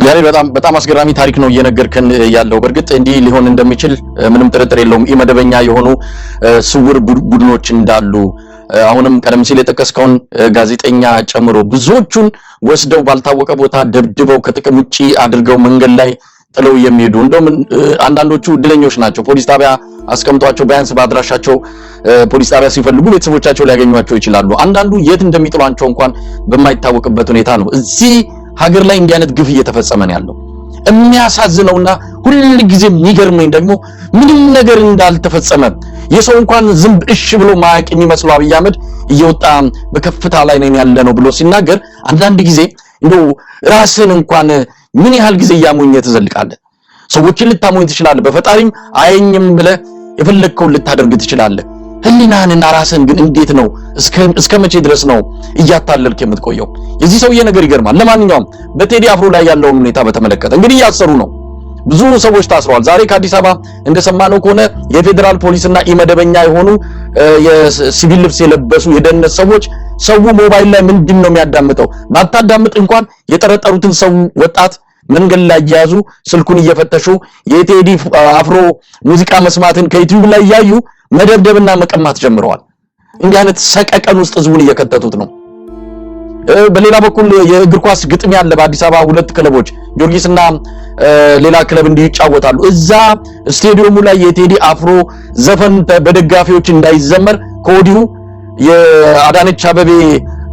ያሬ በጣም አስገራሚ ታሪክ ነው እየነገርከን ያለው። በርግጥ እንዲህ ሊሆን እንደሚችል ምንም ጥርጥር የለውም። ኢመደበኛ የሆኑ ስውር ቡድኖች እንዳሉ አሁንም ቀደም ሲል የጠቀስከውን ጋዜጠኛ ጨምሮ ብዙዎቹን ወስደው ባልታወቀ ቦታ ደብድበው ከጥቅም ውጪ አድርገው መንገድ ላይ ጥለው የሚሄዱ እንደውም አንዳንዶቹ እድለኞች ናቸው። ፖሊስ ጣቢያ አስቀምጧቸው ቢያንስ በአድራሻቸው ፖሊስ ጣቢያ ሲፈልጉ ቤተሰቦቻቸው ሊያገኟቸው ይችላሉ። አንዳንዱ የት እንደሚጥሏቸው እንኳን በማይታወቅበት ሁኔታ ነው እዚህ ሀገር ላይ እንዲህ አይነት ግፍ እየተፈጸመ ነው ያለው። የሚያሳዝነውና ሁሉ ጊዜ የሚገርመኝ ደግሞ ምንም ነገር እንዳልተፈጸመ የሰው እንኳን ዝንብ እሺ ብሎ ማያቅ የሚመስለው አብይ አህመድ እየወጣ በከፍታ ላይ ነን ያለ ነው ብሎ ሲናገር አንዳንድ ጊዜ እንደው ራስን እንኳን ምን ያህል ጊዜ ያሞኘ ተዘልቃለህ? ሰዎችን ልታሞኝ ትችላለህ፣ በፈጣሪም አየኝም ብለህ የፈለግከውን ልታደርግ ትችላለህ። ህሊናህንና ራስን ግን እንዴት ነው እስከ መቼ ድረስ ነው እያታለልክ የምትቆየው? የዚህ ሰውዬ ነገር ይገርማል። ለማንኛውም በቴዲ አፍሮ ላይ ያለውን ሁኔታ በተመለከተ እንግዲህ እያሰሩ ነው፣ ብዙ ሰዎች ታስረዋል። ዛሬ ከአዲስ አበባ እንደሰማነው ከሆነ የፌደራል ፖሊስና ኢመደበኛ የሆኑ የሲቪል ልብስ የለበሱ የደህንነት ሰዎች ሰው ሞባይል ላይ ምንድን ነው የሚያዳምጠው ባታዳምጥ እንኳን የጠረጠሩትን ሰው ወጣት መንገድ ላይ ያያዙ ስልኩን እየፈተሹ የቴዲ አፍሮ ሙዚቃ መስማትን ከዩቲዩብ ላይ ያዩ መደብደብና መቀማት ጀምረዋል። እንዲህ አይነት ሰቀቀን ውስጥ ህዝቡን እየከተቱት ነው። በሌላ በኩል የእግር ኳስ ግጥሚያ አለ በአዲስ አበባ። ሁለት ክለቦች ጊዮርጊስና ሌላ ክለብ እንዲጫወታሉ። እዛ ስቴዲየሙ ላይ የቴዲ አፍሮ ዘፈን በደጋፊዎች እንዳይዘመር ከወዲሁ የአዳነች አበቤ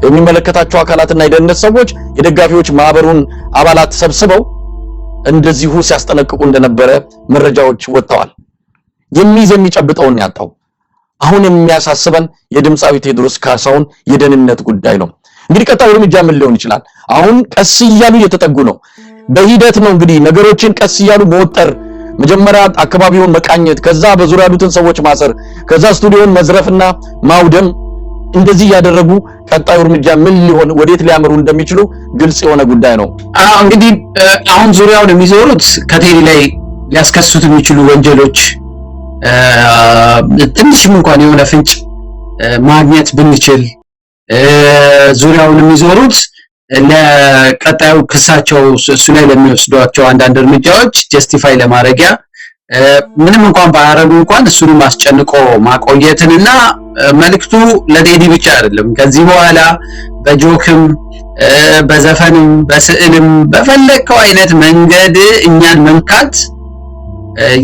የሚመለከታቸው አካላትና የደህንነት ሰዎች የደጋፊዎች ማህበሩን አባላት ሰብስበው እንደዚሁ ሲያስጠነቅቁ እንደነበረ መረጃዎች ወጥተዋል። የሚይዝ የሚጨብጠውን ያጣው አሁን የሚያሳስበን የድምፃዊ ቴዎድሮስ ካሳሁን የደህንነት ጉዳይ ነው። እንግዲህ ቀጣዩ እርምጃ ምን ሊሆን ይችላል? አሁን ቀስ እያሉ እየተጠጉ ነው። በሂደት ነው እንግዲህ ነገሮችን ቀስ እያሉ መወጠር፣ መጀመሪያ አካባቢውን መቃኘት፣ ከዛ በዙሪያ ያሉትን ሰዎች ማሰር፣ ከዛ ስቱዲዮን መዝረፍና ማውደም፣ እንደዚህ ያደረጉ ቀጣዩ እርምጃ ምን ሊሆን ወዴት ሊያመሩ እንደሚችሉ ግልጽ የሆነ ጉዳይ ነው። እንግዲህ አሁን ዙሪያውን የሚዞሩት ከቴዲ ላይ ሊያስከሱት የሚችሉ ወንጀሎች ትንሽም እንኳን የሆነ ፍንጭ ማግኘት ብንችል ዙሪያውን የሚዞሩት ለቀጣዩ ክሳቸው እሱ ላይ ለሚወስዷቸው አንዳንድ እርምጃዎች ጀስቲፋይ ለማድረጊያ ምንም እንኳን ባያረጉ እንኳን እሱንም አስጨንቆ ማቆየትንና መልክቱ ለቴዲ ብቻ አይደለም። ከዚህ በኋላ በጆክም በዘፈንም በስዕልም በፈለከው አይነት መንገድ እኛን መንካት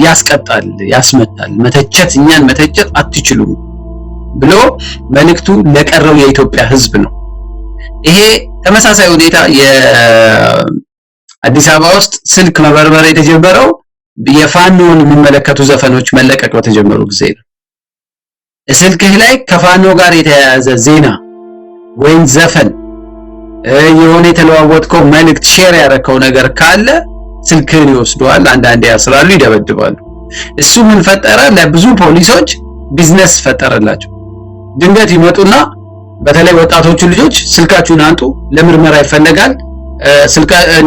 ያስቀጣል፣ ያስመታል። መተቸት እኛን መተቸት አትችሉም ብሎ መልክቱ ለቀረው የኢትዮጵያ ሕዝብ ነው። ይሄ ተመሳሳይ ሁኔታ የአዲስ አበባ ውስጥ ስልክ መበርበር የተጀመረው የፋኖን የሚመለከቱ ዘፈኖች መለቀቅ በተጀመሩ ጊዜ ነው። ስልክህ ላይ ከፋኖ ጋር የተያያዘ ዜና ወይም ዘፈን የሆነ የተለዋወጥከው መልእክት ሼር ያደረከው ነገር ካለ ስልክህን ይወስደዋል፣ አንዳንዴ ያስራሉ፣ ይደበድባሉ። እሱ ምን ፈጠረ? ለብዙ ፖሊሶች ቢዝነስ ፈጠረላቸው። ድንገት ይመጡና በተለይ ወጣቶቹ ልጆች ስልካችሁን አንጡ፣ ለምርመራ ይፈለጋል፣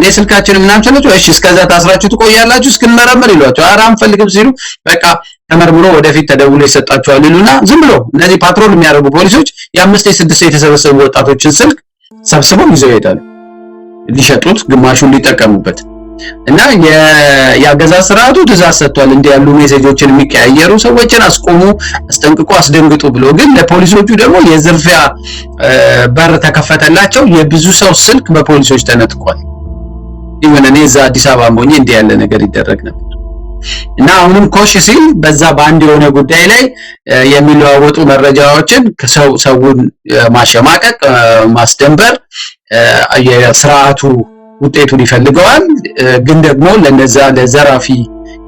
ስልካችን ምናምን ስለዚህ እሺ እስከዛ ታስራችሁ ትቆያላችሁ እስክንመረመር ይሏቸው። ኧረ አንፈልግም ሲሉ በቃ ተመርምሮ ወደፊት ተደውሎ ይሰጣቸዋል ይሉና ዝም ብሎ እነዚህ ፓትሮል የሚያደርጉ ፖሊሶች የአምስት የስድስት የተሰበሰቡ ወጣቶችን ስልክ ሰብስበው ይዘው ይሄዳሉ፣ ሊሸጡት ግማሹን ሊጠቀሙበት። እና የአገዛዝ ስርዓቱ ትዕዛዝ ሰጥቷል እንዲህ ያሉ ሜሴጆችን የሚቀያየሩ ሰዎችን አስቆሙ፣ አስጠንቅቁ፣ አስደንግጡ ብሎ። ግን ለፖሊሶቹ ደግሞ የዝርፊያ በር ተከፈተላቸው። የብዙ ሰው ስልክ በፖሊሶች ተነጥቋል። ይሁን እኔ እዛ አዲስ አበባ ሞኝ እንዲህ ያለ ነገር ይደረግ ነበር። እና አሁንም ኮሽ ሲል በዛ በአንድ የሆነ ጉዳይ ላይ የሚለዋወጡ መረጃዎችን ሰውን ማሸማቀቅ፣ ማስደንበር የስርዓቱ ውጤቱን ይፈልገዋል። ግን ደግሞ ለነዛ ለዘራፊ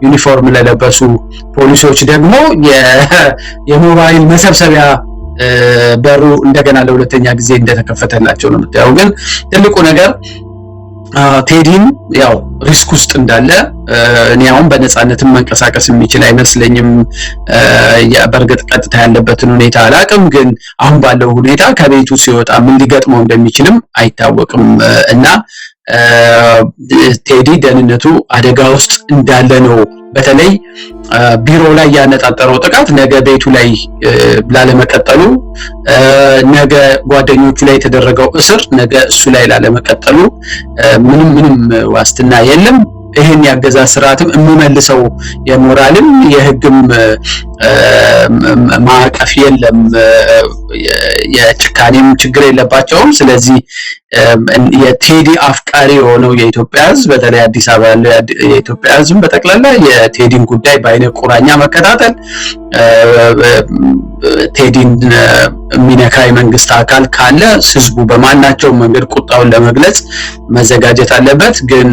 ዩኒፎርም ለለበሱ ፖሊሶች ደግሞ የሞባይል መሰብሰቢያ በሩ እንደገና ለሁለተኛ ጊዜ እንደተከፈተላቸው ነው የምታየው። ግን ትልቁ ነገር ቴዲም ያው ሪስክ ውስጥ እንዳለ እኔ አሁን በነፃነትም መንቀሳቀስ የሚችል አይመስለኝም። በእርግጥ ቀጥታ ያለበትን ሁኔታ አላውቅም፣ ግን አሁን ባለው ሁኔታ ከቤቱ ሲወጣ ምን ሊገጥመው እንደሚችልም አይታወቅም። እና ቴዲ ደህንነቱ አደጋ ውስጥ እንዳለ ነው። በተለይ ቢሮ ላይ ያነጣጠረው ጥቃት ነገ ቤቱ ላይ ላለመቀጠሉ፣ ነገ ጓደኞቹ ላይ የተደረገው እስር ነገ እሱ ላይ ላለመቀጠሉ ምንም ዋስትና የለም። ይሄን ያገዛዝ ስርዓትም የሚመልሰው የሞራልም የህግም ማዕቀፍ የለም። የጭካኔም ችግር የለባቸውም። ስለዚህ የቴዲ አፍቃሪ የሆነው የኢትዮጵያ ህዝብ በተለይ አዲስ አበባ ያለው የኢትዮጵያ ህዝብ በጠቅላላ የቴዲን ጉዳይ በአይነ ቁራኛ መከታተል፣ ቴዲን የሚነካ የመንግስት አካል ካለ ህዝቡ በማናቸውም መንገድ ቁጣውን ለመግለጽ መዘጋጀት አለበት። ግን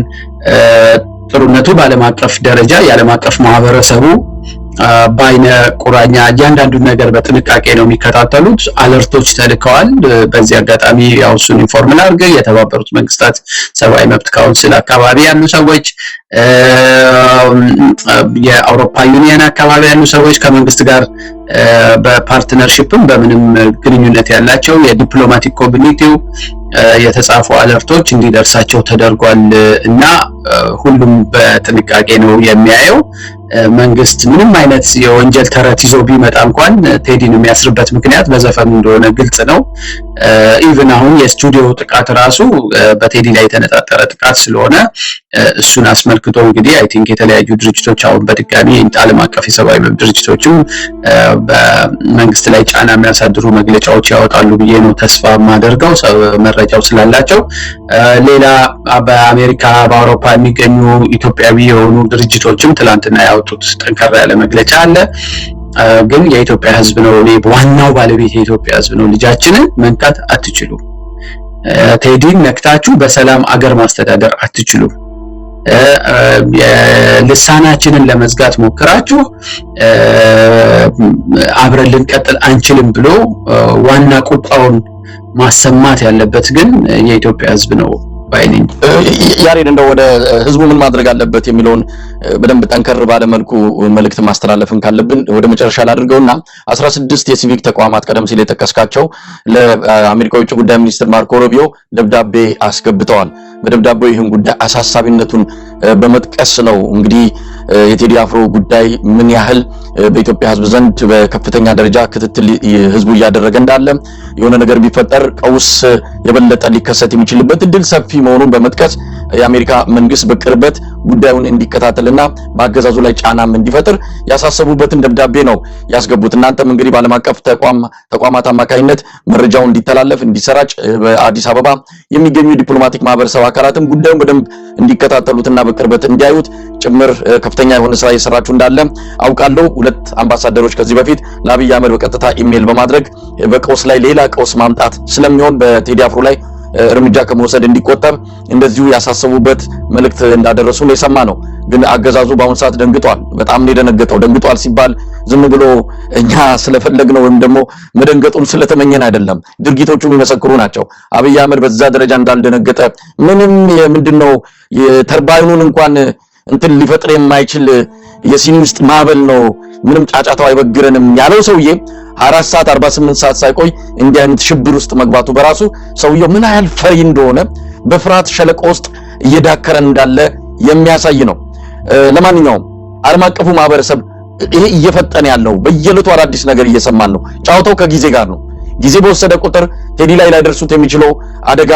ጥሩነቱ በዓለም አቀፍ ደረጃ የዓለም አቀፍ ማህበረሰቡ በአይነ ቁራኛ እያንዳንዱን ነገር በጥንቃቄ ነው የሚከታተሉት። አለርቶች ተልከዋል። በዚህ አጋጣሚ ያው እሱን ኢንፎርም ላድርግ። የተባበሩት መንግስታት ሰብአዊ መብት ካውንስል አካባቢ ያሉ ሰዎች፣ የአውሮፓ ዩኒየን አካባቢ ያሉ ሰዎች ከመንግስት ጋር በፓርትነርሺፕም በምንም ግንኙነት ያላቸው የዲፕሎማቲክ ኮሚኒቲው የተጻፉ አለርቶች እንዲደርሳቸው ተደርጓል እና ሁሉም በጥንቃቄ ነው የሚያየው። መንግስት ምንም አይነት የወንጀል ተረት ይዞ ቢመጣ እንኳን ቴዲን የሚያስርበት ምክንያት በዘፈኑ እንደሆነ ግልጽ ነው። ኢቭን አሁን የስቱዲዮ ጥቃት ራሱ በቴዲ ላይ የተነጣጠረ ጥቃት ስለሆነ እሱን አስመልክቶ እንግዲህ አይ ቲንክ የተለያዩ ድርጅቶች አሁን በድጋሚ ዓለም አቀፍ የሰብአዊ መብት ድርጅቶችም በመንግስት ላይ ጫና የሚያሳድሩ መግለጫዎች ያወጣሉ ብዬ ነው ተስፋ የማደርገው መረጃው ስላላቸው። ሌላ በአሜሪካ በአውሮፓ የሚገኙ ኢትዮጵያዊ የሆኑ ድርጅቶችም ትላንትና ያወጡት ጠንከራ ያለ መግለጫ አለ። ግን የኢትዮጵያ ህዝብ ነው ዋናው ባለቤት የኢትዮጵያ ህዝብ ነው። ልጃችንን መንካት አትችሉም። ቴዲን ነክታችሁ በሰላም አገር ማስተዳደር አትችሉም። ልሳናችንን ለመዝጋት ሞክራችሁ አብረን ልንቀጥል አንችልም ብሎ ዋና ቁጣውን ማሰማት ያለበት ግን የኢትዮጵያ ህዝብ ነው ባይነኝ። ያሬድ እንደው ወደ ህዝቡ ምን ማድረግ አለበት የሚለውን በደንብ ጠንከር ባለ መልኩ መልእክት ማስተላለፍን ካለብን ወደ መጨረሻ ላድርገውና 16 የሲቪክ ተቋማት ቀደም ሲል የጠቀስካቸው ለአሜሪካ ውጭ ጉዳይ ሚኒስትር ማርኮ ሩቢዮ ደብዳቤ አስገብተዋል። በደብዳቤው ይህን ጉዳይ አሳሳቢነቱን በመጥቀስ ነው እንግዲህ የቴዲ አፍሮ ጉዳይ ምን ያህል በኢትዮጵያ ህዝብ ዘንድ በከፍተኛ ደረጃ ክትትል ህዝቡ እያደረገ እንዳለ፣ የሆነ ነገር ቢፈጠር ቀውስ የበለጠ ሊከሰት የሚችልበት እድል ሰፊ መሆኑን በመጥቀስ የአሜሪካ መንግስት በቅርበት ጉዳዩን እንዲከታተልና በአገዛዙ ላይ ጫናም እንዲፈጥር ያሳሰቡበትን ደብዳቤ ነው ያስገቡት። እናንተም እንግዲህ በዓለም አቀፍ ተቋማት አማካኝነት መረጃው እንዲተላለፍ እንዲሰራጭ በአዲስ አበባ የሚገኙ ዲፕሎማቲክ ማህበረሰብ አካላትም ጉዳዩን በደንብ እንዲከታተሉትና በቅርበት እንዲያዩት ጭምር ከፍተኛ የሆነ ስራ እየሰራችሁ እንዳለ አውቃለሁ። ሁለት አምባሳደሮች ከዚህ በፊት ለአብይ አህመድ በቀጥታ ኢሜል በማድረግ በቀውስ ላይ ሌላ ቀውስ ማምጣት ስለሚሆን በቴዲ አፍሮ ላይ እርምጃ ከመውሰድ እንዲቆጠብ እንደዚሁ ያሳሰቡበት መልእክት እንዳደረሱ ነው የሰማነው። ግን አገዛዙ በአሁን ሰዓት ደንግጧል። በጣም ነው የደነገጠው። ደንግጧል ሲባል ዝም ብሎ እኛ ስለፈለግነው ወይም ደግሞ መደንገጡን ስለተመኘን አይደለም፣ ድርጊቶቹ የሚመሰክሩ ናቸው። አብይ አህመድ በዛ ደረጃ እንዳልደነገጠ ምንም ምንድነው የተርባይኑን እንኳን እንትን ሊፈጥር የማይችል የሲኒ ውስጥ ማዕበል ነው፣ ምንም ጫጫታው አይበግረንም ያለው ሰውዬ 4 ሰዓት 48 ሰዓት ሳይቆይ እንዲህ አይነት ሽብር ውስጥ መግባቱ በራሱ ሰውየው ምን ያህል ፈሪ እንደሆነ በፍርሃት ሸለቆ ውስጥ እየዳከረ እንዳለ የሚያሳይ ነው። ለማንኛውም ዓለም አቀፉ ማህበረሰብ ይሄ እየፈጠነ ያለው በየለቱ አዳዲስ ነገር እየሰማን ነው። ጫውታው ከጊዜ ጋር ነው። ጊዜ በወሰደ ቁጥር ቴዲ ላይ ላይደርሱት የሚችለው አደጋ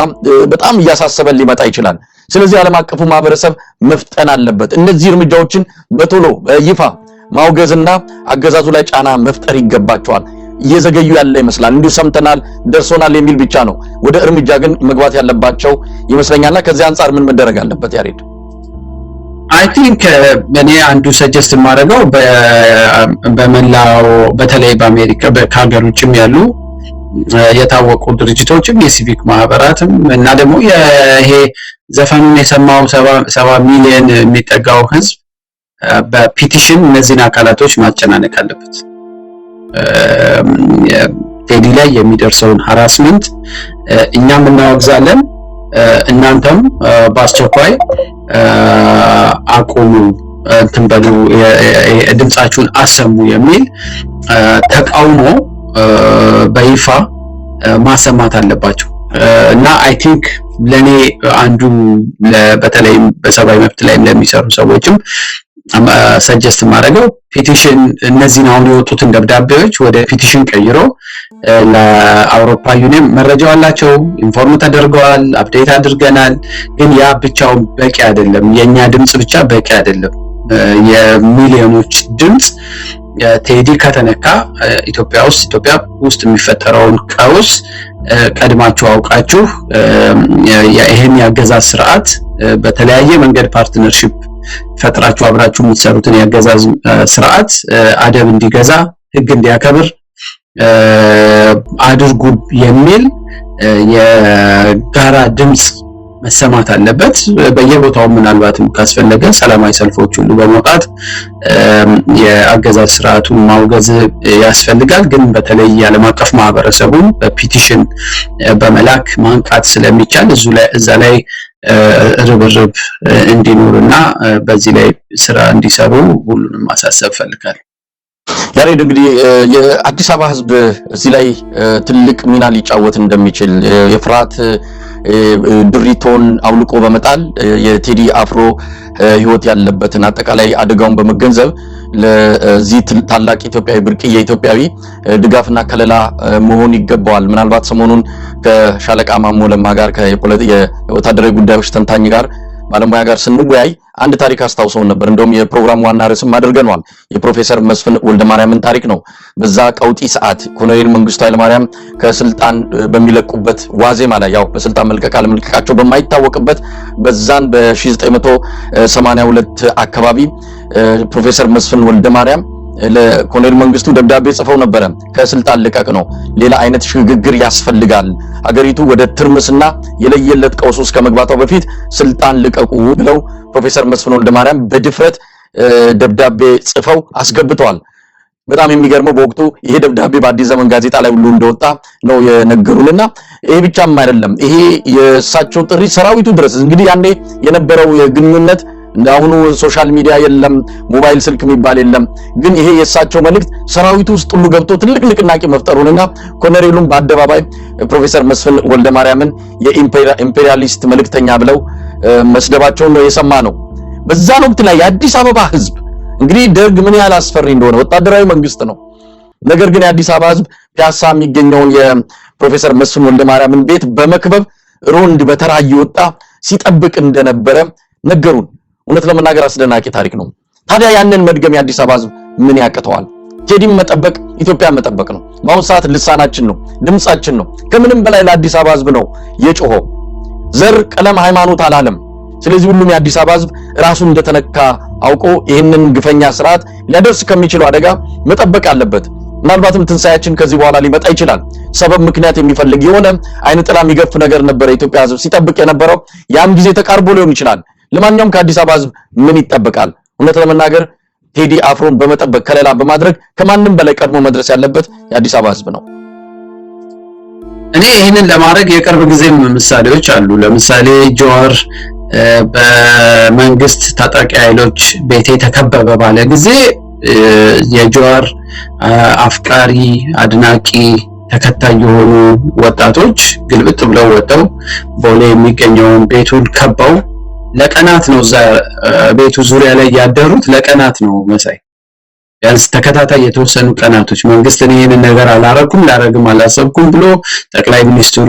በጣም እያሳሰበን ሊመጣ ይችላል። ስለዚህ ዓለም አቀፉ ማህበረሰብ መፍጠን አለበት። እነዚህ እርምጃዎችን በቶሎ ይፋ ማውገዝና አገዛዙ ላይ ጫና መፍጠር ይገባቸዋል። እየዘገዩ ያለ ይመስላል። እንዲሁ ሰምተናል ደርሶናል የሚል ብቻ ነው። ወደ እርምጃ ግን መግባት ያለባቸው ይመስለኛልና ከዚህ አንፃር ምን መደረግ አለበት ያሬድ? አይ ቲንክ እኔ አንዱ ሰጀስት የማደርገው በመላው በተለይ በአሜሪካ ከሀገር ውጭም ያሉ የታወቁ ድርጅቶችም የሲቪክ ማህበራትም እና ደግሞ ይሄ ዘፈኑን የሰማው 70 ሚሊዮን የሚጠጋው ህዝብ በፒቲሽን እነዚህን አካላቶች ማጨናነቅ አለበት። ቴዲ ላይ የሚደርሰውን ሃራስመንት እኛም እናወግዛለን፣ እናንተም በአስቸኳይ አቁሙ፣ እንትን በሉ፣ ድምጻችሁን አሰሙ የሚል ተቃውሞ በይፋ ማሰማት አለባቸው። እና አይ ቲንክ ለኔ አንዱ በተለይ በሰብአዊ መብት ላይ ለሚሰሩ ሰዎችም ሰጀስት ማድረገው ፔቲሽን እነዚህን አሁን የወጡትን ደብዳቤዎች ወደ ፔቲሽን ቀይሮ ለአውሮፓ ዩኒየን መረጃው አላቸው፣ ኢንፎርም ተደርገዋል፣ አፕዴት አድርገናል። ግን ያ ብቻውን በቂ አይደለም። የኛ ድምጽ ብቻ በቂ አይደለም። የሚሊዮኖች ድምጽ ቴዲ ከተነካ ኢትዮጵያ ውስጥ የሚፈጠረውን ቀውስ ቀድማችሁ አውቃችሁ ይሄን ያገዛዝ ስርዓት በተለያየ መንገድ ፓርትነርሺፕ ፈጥራችሁ አብራችሁ የምትሰሩትን ያገዛዝ ስርዓት አደብ እንዲገዛ ህግ እንዲያከብር አድርጉ የሚል የጋራ ድምጽ መሰማት አለበት። በየቦታው ምናልባትም ካስፈለገ ሰላማዊ ሰልፎች ሁሉ በመውጣት የአገዛዝ ስርዓቱን ማውገዝ ያስፈልጋል። ግን በተለይ የዓለም አቀፍ ማህበረሰቡን በፒቲሽን በመላክ ማንቃት ስለሚቻል እዛ ላይ ርብርብ እንዲኖርና በዚህ ላይ ስራ እንዲሰሩ ሁሉንም ማሳሰብ ፈልጋለሁ። ያሬድ እንግዲህ የአዲስ አበባ ህዝብ እዚህ ላይ ትልቅ ሚና ሊጫወት እንደሚችል የፍርሃት ድሪቶን አውልቆ በመጣል የቴዲ አፍሮ ህይወት ያለበትን አጠቃላይ አደጋውን በመገንዘብ ለዚህ ታላቅ ኢትዮጵያዊ ብርቅዬ ኢትዮጵያዊ ድጋፍና ከለላ መሆን ይገባዋል። ምናልባት ሰሞኑን ከሻለቃ ማሞ ለማ ጋር የወታደራዊ ጉዳዮች ተንታኝ ጋር ባለሙያ ጋር ስንወያይ አንድ ታሪክ አስታውሰውን ነበር። እንደውም የፕሮግራሙ ዋና ርዕስም አድርገናል። የፕሮፌሰር መስፍን ወልደማርያምን ታሪክ ነው። በዛ ቀውጢ ሰዓት ኮሎኔል መንግስቱ ኃይለማርያም ከስልጣን በሚለቁበት ዋዜማ ላይ ያው በስልጣን መልቀቅ አለመልቀቃቸው በማይታወቅበት በዛን በ1982 አካባቢ ፕሮፌሰር መስፍን ወልደማርያም ለኮሎኔል መንግስቱ ደብዳቤ ጽፈው ነበረ። ከስልጣን ልቀቅ ነው፣ ሌላ አይነት ሽግግር ያስፈልጋል፣ ሀገሪቱ ወደ ትርምስና የለየለት ቀውስ ውስጥ ከመግባቷ በፊት ስልጣን ልቀቁ ብለው ፕሮፌሰር መስፍን ወልደማርያም በድፍረት ደብዳቤ ጽፈው አስገብተዋል። በጣም የሚገርመው በወቅቱ ይሄ ደብዳቤ በአዲስ ዘመን ጋዜጣ ላይ ሁሉ እንደወጣ ነው የነገሩንና ይሄ ብቻም አይደለም፣ ይሄ የእሳቸው ጥሪ ሰራዊቱ ድረስ እንግዲህ ያኔ የነበረው የግንኙነት እንዳሁኑ ሶሻል ሚዲያ የለም፣ ሞባይል ስልክ የሚባል የለም። ግን ይሄ የእሳቸው መልእክት ሰራዊቱ ውስጥ ሁሉ ገብቶ ትልቅ ንቅናቄ መፍጠሩንና ኮሎኔሉም በአደባባይ ፕሮፌሰር መስፍን ወልደማርያምን የኢምፔሪያሊስት መልእክተኛ ብለው መስደባቸውን ነው የሰማ ነው። በዛን ወቅት ላይ የአዲስ አበባ ህዝብ እንግዲህ ደርግ ምን ያህል አስፈሪ እንደሆነ ወታደራዊ መንግስት ነው። ነገር ግን የአዲስ አበባ ህዝብ ፒያሳ የሚገኘውን የፕሮፌሰር መስፍን ወልደማርያምን ቤት በመክበብ ሮንድ በተራ እየወጣ ሲጠብቅ እንደነበረ ነገሩን። እውነት ለመናገር አስደናቂ ታሪክ ነው። ታዲያ ያንን መድገም የአዲስ አበባ ህዝብ ምን ያቅተዋል? ቴዲም መጠበቅ ኢትዮጵያ መጠበቅ ነው። በአሁኑ ሰዓት ልሳናችን ነው፣ ድምጻችን ነው። ከምንም በላይ ለአዲስ አበባ ህዝብ ነው የጮኸው። ዘር፣ ቀለም፣ ሃይማኖት አላለም። ስለዚህ ሁሉም የአዲስ አበባ ህዝብ ራሱን እንደተነካ አውቆ ይህንን ግፈኛ ስርዓት ሊያደርስ ከሚችለው አደጋ መጠበቅ አለበት። ምናልባትም ትንሳኤያችን ከዚህ በኋላ ሊመጣ ይችላል። ሰበብ ምክንያት የሚፈልግ የሆነ አይነ ጥላ የሚገፍ ነገር ነበር የኢትዮጵያ ህዝብ ሲጠብቅ የነበረው። ያም ጊዜ ተቃርቦ ሊሆን ይችላል። ለማንኛውም ከአዲስ አበባ ህዝብ ምን ይጠበቃል? እውነት ለመናገር ቴዲ አፍሮን በመጠበቅ ከለላ በማድረግ ከማንም በላይ ቀድሞ መድረስ ያለበት የአዲስ አበባ ህዝብ ነው። እኔ ይህንን ለማድረግ የቅርብ ጊዜም ምሳሌዎች አሉ። ለምሳሌ ጆዋር በመንግስት ታጣቂ ኃይሎች ቤቴ ተከበበ ባለ ጊዜ የጆዋር አፍቃሪ፣ አድናቂ፣ ተከታይ የሆኑ ወጣቶች ግልብጥ ብለው ወጥተው ቦሌ የሚገኘውን ቤቱን ከበው ለቀናት ነው እዛ ቤቱ ዙሪያ ላይ ያደሩት። ለቀናት ነው መሳይ፣ ቢያንስ ተከታታይ የተወሰኑ ቀናቶች መንግስት ይሄንን ነገር አላረኩም ላረግም አላሰብኩም ብሎ ጠቅላይ ሚኒስትሩ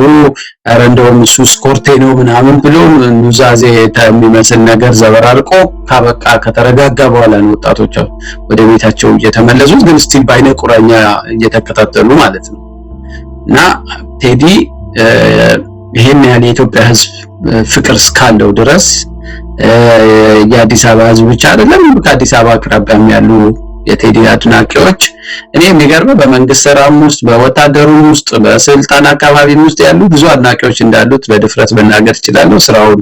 ኧረ እንደውም እሱ ስኮርቴ ነው ምናምን ብሎ ኑዛዜ የሚመስል ነገር ዘበራርቆ ካበቃ ከተረጋጋ በኋላ ነው ወጣቶች ወደ ቤታቸው እየተመለሱት፣ ግን ስቲል በአይነ ቁራኛ እየተከታተሉ ማለት ነው። እና ቴዲ ይሄን ያህል የኢትዮጵያ ህዝብ ፍቅር እስካለው ድረስ የአዲስ አበባ ህዝብ ብቻ አይደለም፣ ከአዲስ አበባ አቅራቢያም ያሉ የቴዲ አድናቂዎች እኔ የሚገርመው በመንግስት ሰራም ውስጥ በወታደሩም ውስጥ በስልጣን አካባቢም ውስጥ ያሉ ብዙ አድናቂዎች እንዳሉት በድፍረት መናገር እችላለሁ። ስራውን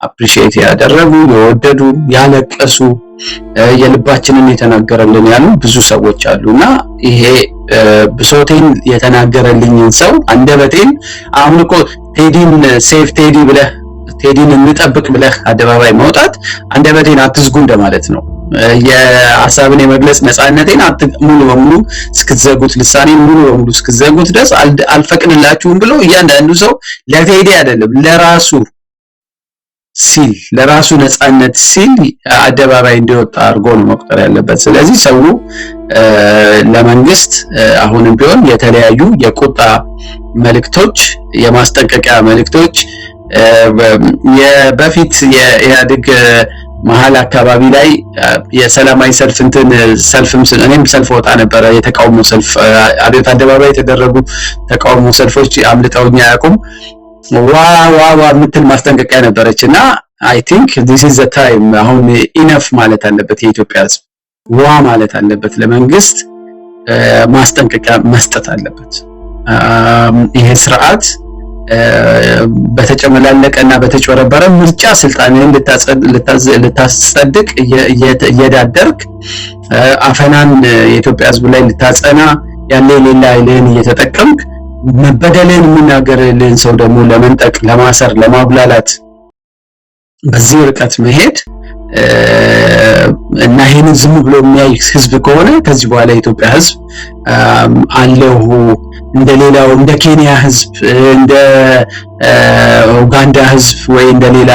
አፕሪሺየት ያደረጉ፣ የወደዱ፣ ያለቀሱ፣ የልባችንን የተናገረልን ያሉ ብዙ ሰዎች አሉና ይሄ ብሶቴን የተናገረልኝን ሰው አንደበቴን አሁን እኮ ቴዲን ሴፍ ቴዲ ብለህ ቴዲን እንጠብቅ ብለህ አደባባይ መውጣት አንደበቴን አትዝጉ እንደማለት ነው። የሐሳብን የመግለጽ ነፃነቴን ሙሉ በሙሉ እስክትዘጉት ልሳኔን ሙሉ በሙሉ እስክትዘጉት ድረስ አልፈቅድላችሁም ብሎ እያንዳንዱ ሰው ለቴዲ አይደለም ለራሱ ሲል ለራሱ ነፃነት ሲል አደባባይ እንዲወጣ አድርጎ ነው መቁጠር ያለበት። ስለዚህ ሰው ለመንግስት አሁንም ቢሆን የተለያዩ የቁጣ መልእክቶች የማስጠንቀቂያ መልእክቶች በፊት የኢህአዴግ መሀል አካባቢ ላይ የሰላማዊ ሰልፍ ሰልፍም እኔም ሰልፍ ወጣ ነበረ። የተቃውሞ ሰልፍ አብዮት አደባባይ የተደረጉ ተቃውሞ ሰልፎች አምልጠውኛ ያቁም ዋ ምትል ማስጠንቀቂያ ነበረችና I think this is the time አሁን ኢነፍ ማለት አለበት የኢትዮጵያ ህዝብ ዋ ማለት አለበት ለመንግስት ማስጠንቀቂያ መስጠት አለበት። ይሄ ስርዓት በተጨመላለቀና በተጨረበረ ምርጫ ስልጣንን ልታጸድቅ እየዳደርክ አፈናን የኢትዮጵያ ህዝብ ላይ ልታጸና ያለ ሌላ ኃይልን እየተጠቀምክ መበደልን የሚናገርልን ሰው ደግሞ ለመንጠቅ ለማሰር ለማብላላት በዚህ ርቀት መሄድ እና ይሄንን ዝም ብሎ የሚያይ ህዝብ ከሆነ ከዚህ በኋላ የኢትዮጵያ ህዝብ አለው እንደሌላው እንደ ኬንያ ህዝብ እንደ ኡጋንዳ ህዝብ ወይ እንደሌላ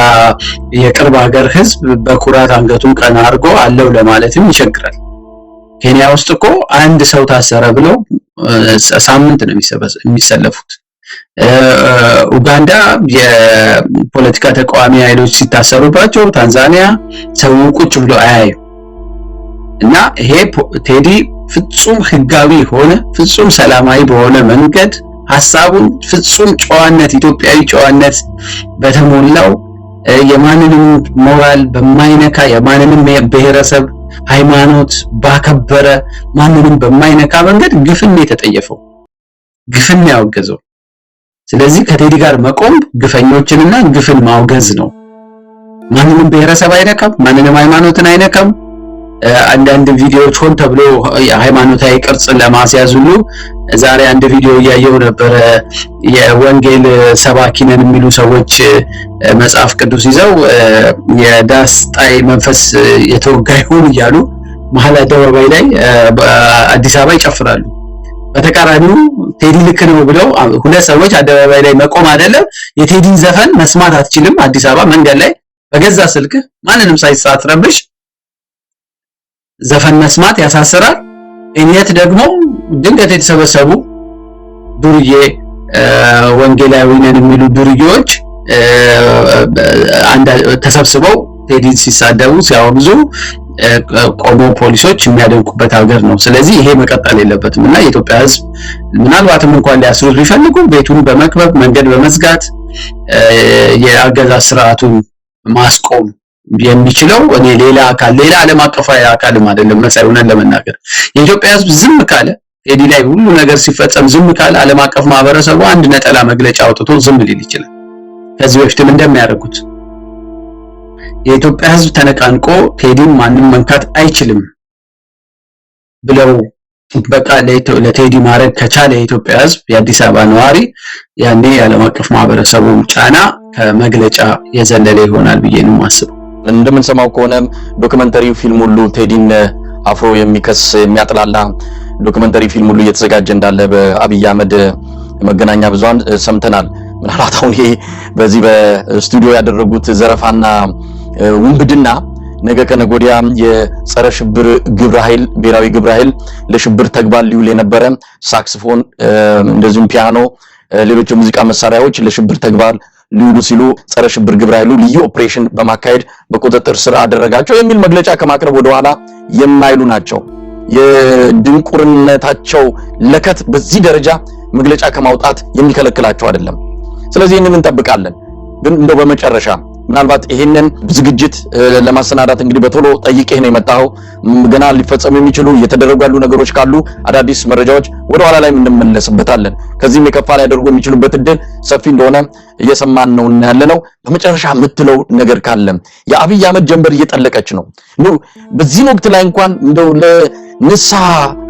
የቅርብ ሀገር ህዝብ በኩራት አንገቱን ቀና አድርጎ አለው ለማለትም ይቸግራል። ኬንያ ውስጥ እኮ አንድ ሰው ታሰረ ብለው ሳምንት ነው የሚሰለፉት። ኡጋንዳ የፖለቲካ ተቃዋሚ ኃይሎች ሲታሰሩባቸው ታንዛኒያ ሰው ቁጭ ብሎ አያዩ እና ይሄ ቴዲ ፍጹም ህጋዊ ሆነ ፍጹም ሰላማዊ በሆነ መንገድ ሐሳቡን ፍጹም ጨዋነት ኢትዮጵያዊ ጨዋነት በተሞላው የማንንም ሞራል በማይነካ የማንንም ብሔረሰብ ሃይማኖት ባከበረ ማንንም በማይነካ መንገድ ግፍን የተጠየፈው ግፍን ያወገዘው። ስለዚህ ከቴዲ ጋር መቆም ግፈኞችንና ግፍን ማውገዝ ነው። ማንንም ብሔረሰብ አይነካም፣ ማንንም ሃይማኖትን አይነካም። አንዳንድ ቪዲዮዎች ሆን ተብሎ የሃይማኖታዊ ቅርጽ ለማስያዝ ሁሉ ዛሬ አንድ ቪዲዮ እያየው ነበር። የወንጌል ሰባኪ ነን የሚሉ ሰዎች መጽሐፍ ቅዱስ ይዘው የዳስ ጣይ መንፈስ የተወጋ ይሁን እያሉ መሀል አደባባይ ላይ በአዲስ አበባ ይጨፍራሉ። በተቃራኒው ቴዲ ልክ ነው ብለው ሁለት ሰዎች አደባባይ ላይ መቆም አይደለም የቴዲን ዘፈን መስማት አትችልም። አዲስ አበባ መንገድ ላይ በገዛ ስልክ ማንንም ሳይሳትረብሽ ዘፈን መስማት ያሳስራል። እኔት ደግሞ ድንገት የተሰበሰቡ ዱርዬ ወንጌላዊ ነን የሚሉ ዱርዬዎች ተሰብስበው ቴዲን ሲሳደቡ ሲያወግዙ ቆሞ ፖሊሶች የሚያደንቁበት ሀገር ነው። ስለዚህ ይሄ መቀጠል የለበትም እና የኢትዮጵያ ሕዝብ ምናልባትም እንኳን ሊያስሩት ቢፈልጉ ቤቱን በመክበብ መንገድ በመዝጋት የአገዛዝ ስርዓቱን ማስቆም የሚችለው እኔ ሌላ አካል ሌላ ዓለም አቀፋዊ አካልም አይደለም። መሳይውነን ለመናገር የኢትዮጵያ ሕዝብ ዝም ካለ ቴዲ ላይ ሁሉ ነገር ሲፈጸም ዝም ካለ ዓለም አቀፍ ማህበረሰቡ አንድ ነጠላ መግለጫ አውጥቶ ዝም ሊል ይችላል። ከዚህ በፊትም እንደሚያደርጉት የኢትዮጵያ ሕዝብ ተነቃንቆ ቴዲን ማንም መንካት አይችልም ብለው በቃ ለቴዲ ማድረግ ከቻለ የኢትዮጵያ ሕዝብ የአዲስ አበባ ነዋሪ ያኔ የዓለም አቀፍ ማህበረሰቡ ጫና ከመግለጫ የዘለለ ይሆናል ብዬ ነው የማስበው። እንደምንሰማው ከሆነ ዶክመንተሪ ፊልም ሁሉ ቴዲን አፍሮ የሚከስ የሚያጥላላ ዶክመንተሪ ፊልም ሁሉ እየተዘጋጀ እንዳለ በአብይ አህመድ መገናኛ ብዙሃን ሰምተናል። ምናልባት አሁን ይሄ በዚህ በስቱዲዮ ያደረጉት ዘረፋና ውንብድና ነገ ከነገ ወዲያ የጸረ ሽብር ግብረ ኃይል ብሔራዊ ግብረ ኃይል ለሽብር ተግባር ሊውል የነበረ ሳክስፎን እንደዚሁም ፒያኖ ሌሎች የሙዚቃ መሳሪያዎች ለሽብር ተግባር ሊውሉ ሲሉ ጸረ ሽብር ግብረ ኃይሉ ልዩ ኦፕሬሽን በማካሄድ በቁጥጥር ስር አደረጋቸው የሚል መግለጫ ከማቅረብ ወደ ኋላ የማይሉ ናቸው። የድንቁርነታቸው ለከት በዚህ ደረጃ መግለጫ ከማውጣት የሚከለክላቸው አይደለም። ስለዚህ ይህንን እንጠብቃለን። ግን እንደው በመጨረሻ ምናልባት ይሄንን ዝግጅት ለማሰናዳት እንግዲህ በቶሎ ጠይቄህ ነው የመጣው። ገና ሊፈጸሙ የሚችሉ እየተደረጉ ያሉ ነገሮች ካሉ አዳዲስ መረጃዎች ወደ ኋላ ላይ እንመለስበታለን። ከዚህም የከፋ ሊያደርጉ የሚችሉበት እድል ሰፊ እንደሆነ እየሰማን ነው ያለነው። በመጨረሻ የምትለው ነገር ካለ የአብይ አህመድ ጀንበር እየጠለቀች ነው። በዚህ ወቅት ላይ እንኳን እንደው ለንስሐ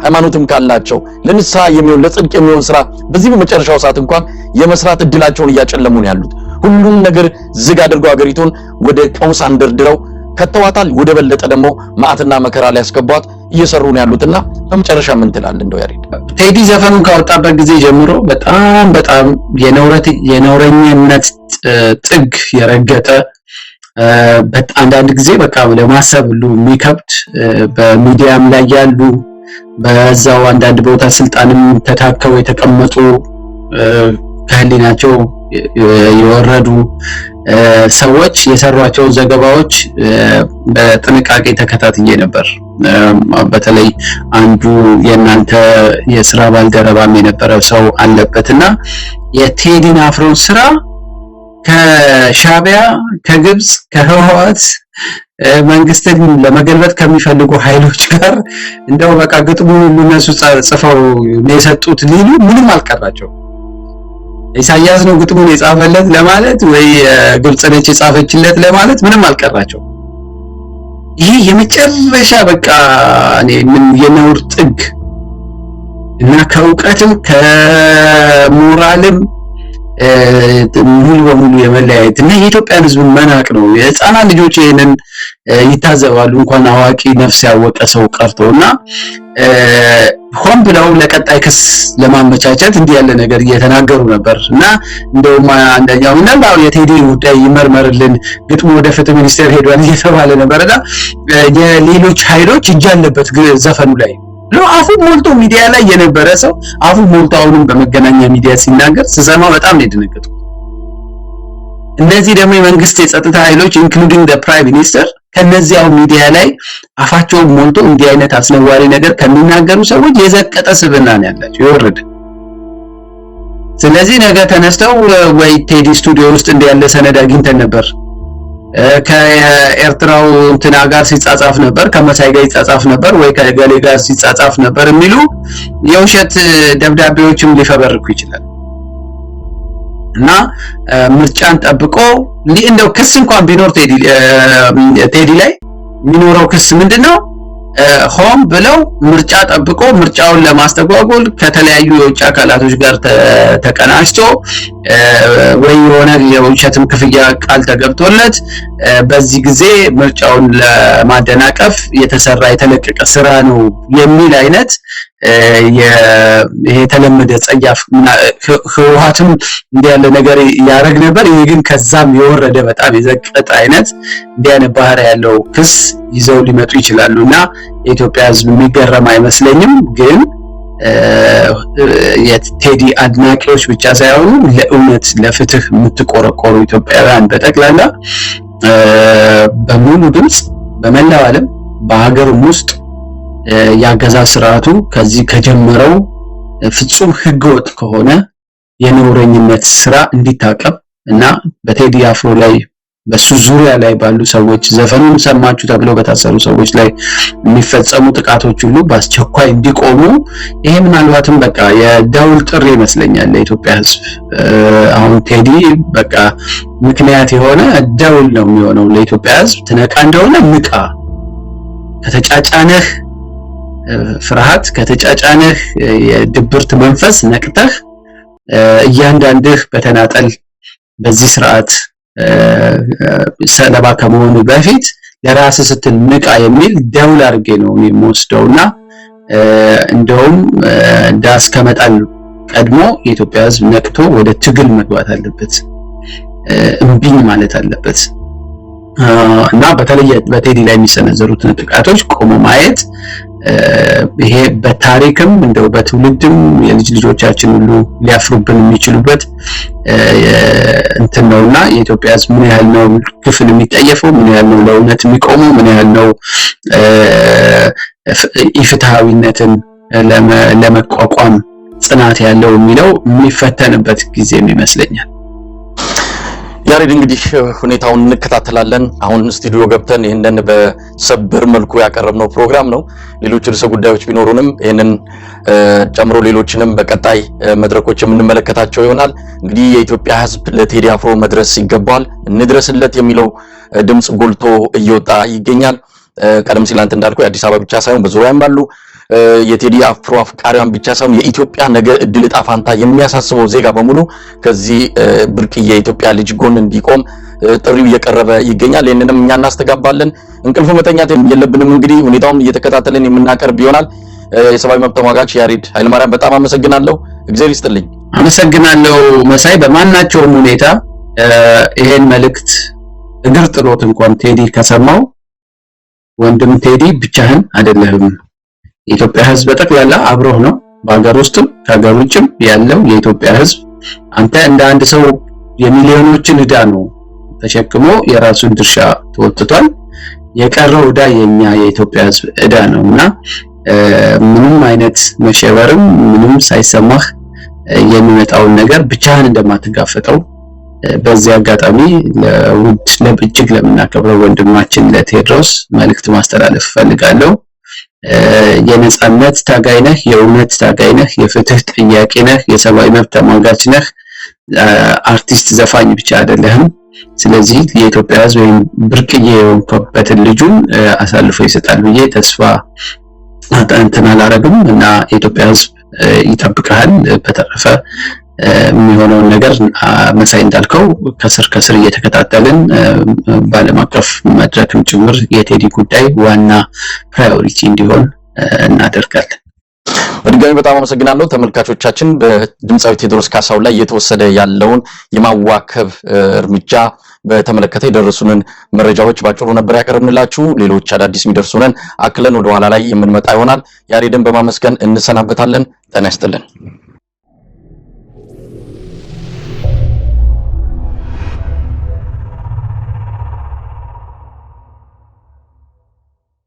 ሃይማኖትም ካላቸው ለንስሐ የሚሆን ለጽድቅ የሚሆን ስራ በዚህ በመጨረሻው ሰዓት እንኳን የመስራት እድላቸውን እያጨለሙ ነው ያሉት። ሁሉም ነገር ዝግ አድርገው ሀገሪቱን ወደ ቀውስ አንደርድረው ከተዋታል ወደ በለጠ ደግሞ ማዕትና መከራ ላይ ያስገቧት እየሰሩ ነው ያሉትና በመጨረሻ ምን ትላለህ እንደው ያሬድ? ቴዲ ዘፈኑን ካወጣበት ጊዜ ጀምሮ በጣም የነውረኝነት ጥግ የረገጠ አንዳንድ ጊዜ በቃ ለማሰብ ሁሉ የሚከብድ በሚዲያም ላይ ያሉ በዛው አንዳንድ ቦታ ስልጣንም ተታከው የተቀመጡ ከህሊናቸው የወረዱ ሰዎች የሰሯቸው ዘገባዎች በጥንቃቄ ተከታትዬ ነበር። በተለይ አንዱ የናንተ የሥራ ባልደረባም የነበረው ሰው አለበትና የቴዲን አፍሮን ስራ ከሻቢያ ከግብጽ ከህወሓት መንግስትን ለመገልበጥ ከሚፈልጉ ኃይሎች ጋር እንደው በቃ ግጥሙን ሁሉ እነሱ ጽፈው የሰጡት ሊሉ ምንም አልቀራቸው። ኢሳያስ ነው ግጥሙን የጻፈለት ለማለት ወይ ግብጽ ነች የጻፈችለት ለማለት ምንም አልቀራቸው። ይሄ የመጨረሻ በቃ ምን የነውር ጥግ እና ከእውቀትም ከሞራልም ሙሉ በሙሉ የመለያየት እና የኢትዮጵያን ሕዝብ መናቅ ነው። የህፃናት ልጆች ይሄንን ይታዘባሉ፣ እንኳን አዋቂ ነፍስ ያወቀ ሰው ቀርቶና ሆን ብለው ለቀጣይ ክስ ለማመቻቸት እንዲህ ያለ ነገር እየተናገሩ ነበር እና እንደውም አንደኛው ምናልባት የቴዲ ጉዳይ ይመርመርልን ግጥሙ ወደ ፍትህ ሚኒስቴር ሄዷል እየተባለ ነበርና የሌሎች ኃይሎች እጅ አለበት ዘፈኑ ላይ አፉን ሞልቶ ሚዲያ ላይ የነበረ ሰው አፉን ሞልቶ አሁንም በመገናኛ ሚዲያ ሲናገር ስሰማ በጣም ነው የደነገጥኩት። እነዚህ ደግሞ የመንግስት የጸጥታ ኃይሎች ኢንክሉዲንግ ዘ ፕራይም ሚኒስተር ከነዚያው ሚዲያ ላይ አፋቸውን ሞልቶ እንዲህ አይነት አስነዋሪ ነገር ከሚናገሩ ሰዎች የዘቀጠ ስብዕና ነው ያላቸው የወረደ። ስለዚህ ነገ ተነስተው ወይ ቴዲ ስቱዲዮ ውስጥ እንዲህ ያለ ሰነድ አግኝተን ነበር ከኤርትራው እንትና ጋር ሲጻጻፍ ነበር ከመሳይ ጋር ሲጻጻፍ ነበር ወይ ከገሌ ጋር ሲጻጻፍ ነበር የሚሉ የውሸት ደብዳቤዎችም ሊፈበርኩ ይችላል እና ምርጫን ጠብቆ እንደው ክስ እንኳን ቢኖር ቴዲ ላይ የሚኖረው ክስ ምንድነው? ሆም ብለው ምርጫ ጠብቆ ምርጫውን ለማስተጓጎል ከተለያዩ የውጭ አካላቶች ጋር ተቀናጅቶ ወይ የሆነ የውሸትም ክፍያ ቃል ተገብቶለት በዚህ ጊዜ ምርጫውን ለማደናቀፍ የተሰራ የተለቀቀ ስራ ነው የሚል አይነት ይሄ የተለመደ ጸያፍ ህወሓትም እንዲህ ያለ ነገር ያረግ ነበር። ይሄ ግን ከዛም የወረደ በጣም የዘቀጠ አይነት እንዲህ አይነት ባህሪ ያለው ክስ ይዘው ሊመጡ ይችላሉና የኢትዮጵያ ሕዝብ የሚገረም አይመስለኝም። ግን የቴዲ አድናቂዎች ብቻ ሳይሆኑ ለእውነት ለፍትህ የምትቆረቆሩ ኢትዮጵያውያን በጠቅላላ በሙሉ ድምጽ በመላው ዓለም በሀገርም ውስጥ ያገዛዝ ስርዓቱ ከዚህ ከጀመረው ፍጹም ህገወጥ ከሆነ የነውረኝነት ስራ እንዲታቀብ እና በቴዲ አፍሮ ላይ በሱ ዙሪያ ላይ ባሉ ሰዎች ዘፈኑን ሰማችሁ ተብለው በታሰሩ ሰዎች ላይ የሚፈጸሙ ጥቃቶች ሁሉ በአስቸኳይ እንዲቆሙ ይሄ ምናልባትም በቃ የደውል ጥሪ ይመስለኛል ለኢትዮጵያ ህዝብ። አሁን ቴዲ በቃ ምክንያት የሆነ ደውል ነው የሚሆነው ለኢትዮጵያ ህዝብ። ትነቃ እንደሆነ ንቃ። ከተጫጫነህ ፍርሃት ከተጫጫነህ የድብርት መንፈስ ነቅተህ እያንዳንድህ በተናጠል በዚህ ስርዓት ሰለባ ከመሆኑ በፊት ለራስ ስትል ንቃ የሚል ደውል አድርጌ ነው የሚወስደውና እንደውም ዳስ ከመጣል ቀድሞ የኢትዮጵያ ህዝብ ነቅቶ ወደ ትግል መግባት አለበት፣ እምቢኝ ማለት አለበት እና በተለይ በቴዲ ላይ የሚሰነዘሩትን ጥቃቶች ቆሞ ማየት ይሄ በታሪክም እንደው በትውልድም የልጅ ልጆቻችን ሁሉ ሊያፍሩብን የሚችሉበት እንትን ነውና የኢትዮጵያ ህዝብ ምን ያህል ነው ክፍል የሚጠየፈው፣ ምን ያህል ነው ለእውነት የሚቆመው፣ ምን ያህል ነው ኢፍትሃዊነትን ለመቋቋም ጽናት ያለው የሚለው የሚፈተንበት ጊዜም ይመስለኛል። ያሬድ እንግዲህ ሁኔታውን እንከታተላለን። አሁን ስቱዲዮ ገብተን ይሄንን በሰበር መልኩ ያቀረብነው ፕሮግራም ነው። ሌሎች ርዕሰ ጉዳዮች ቢኖሩንም ይሄንን ጨምሮ ሌሎችንም በቀጣይ መድረኮች የምንመለከታቸው ይሆናል። እንግዲህ የኢትዮጵያ ህዝብ ለቴዲ አፍሮ መድረስ ይገባዋል፣ እንድረስለት የሚለው ድምጽ ጎልቶ እየወጣ ይገኛል። ቀደም ሲል አንተ እንዳልከው የአዲስ አበባ ብቻ ሳይሆን በዙሪያም ባሉ የቴዲ አፍሮ አፍቃሪያን ብቻ ሳይሆን የኢትዮጵያ ነገ እድል ዕጣ ፋንታ የሚያሳስበው ዜጋ በሙሉ ከዚህ ብርቅዬ የኢትዮጵያ ልጅ ጎን እንዲቆም ጥሪው እየቀረበ ይገኛል። ይሄንንም እኛ እናስተጋባለን። እንቅልፍ መተኛት የለብንም። እንግዲህ ሁኔታውን እየተከታተልን የምናቀርብ ይሆናል። የሰብአዊ መብት ተሟጋች ያሬድ ኃይለማርያም በጣም አመሰግናለሁ። እግዚአብሔር ይስጥልኝ። አመሰግናለሁ መሳይ። በማናቸውም ሁኔታ ይሄን መልእክት እግር ጥሎት እንኳን ቴዲ ከሰማው ወንድም ቴዲ ብቻህን አይደለህም። የኢትዮጵያ ሕዝብ በጠቅላላ አብሮህ ነው። በአገር ውስጥም ከሀገር ውጭም ያለው የኢትዮጵያ ሕዝብ አንተ እንደ አንድ ሰው የሚሊዮኖችን ዕዳ ነው ተሸክሞ የራሱን ድርሻ ተወጥቷል። የቀረው ዕዳ የኛ የኢትዮጵያ ሕዝብ ዕዳ ነውና ምንም አይነት መሸበርም ምንም ሳይሰማህ የሚመጣውን ነገር ብቻህን እንደማትጋፈጠው በዚህ አጋጣሚ እጅግ ለምናከብረው ወንድማችን ለቴዎድሮስ መልእክት ማስተላለፍ ፈልጋለሁ። የነጻነት ታጋይ ነህ፣ የእውነት ታጋይ ነህ፣ የፍትህ ጥያቄ ነህ፣ የሰብአዊ መብት ተሟጋች ነህ። አርቲስት ዘፋኝ ብቻ አይደለህም። ስለዚህ የኢትዮጵያ ሕዝብ ወይም ብርቅዬ የሆንከበትን ልጁን አሳልፎ ይሰጣል ብዬ ተስፋ እንትን አላረግም እና የኢትዮጵያ ሕዝብ ይጠብቃል። በተረፈ የሚሆነውን ነገር መሳይ እንዳልከው ከስር እየተከታተልን በዓለም አቀፍ መድረክም ጭምር የቴዲ ጉዳይ ዋና ፕራዮሪቲ እንዲሆን እናደርጋለን። በድጋሚ በጣም አመሰግናለሁ። ተመልካቾቻችን በድምጻዊ ቴዎድሮስ ካሳሁን ላይ እየተወሰደ ያለውን የማዋከብ እርምጃ በተመለከተ የደረሱንን መረጃዎች ባጭሩ ነበር ያቀርብንላችሁ። ሌሎች አዳዲስ የሚደርሱንን አክለን ወደ ኋላ ላይ የምንመጣ ይሆናል። ያሬድን በማመስገን እንሰናበታለን። ጤና ይስጥልን።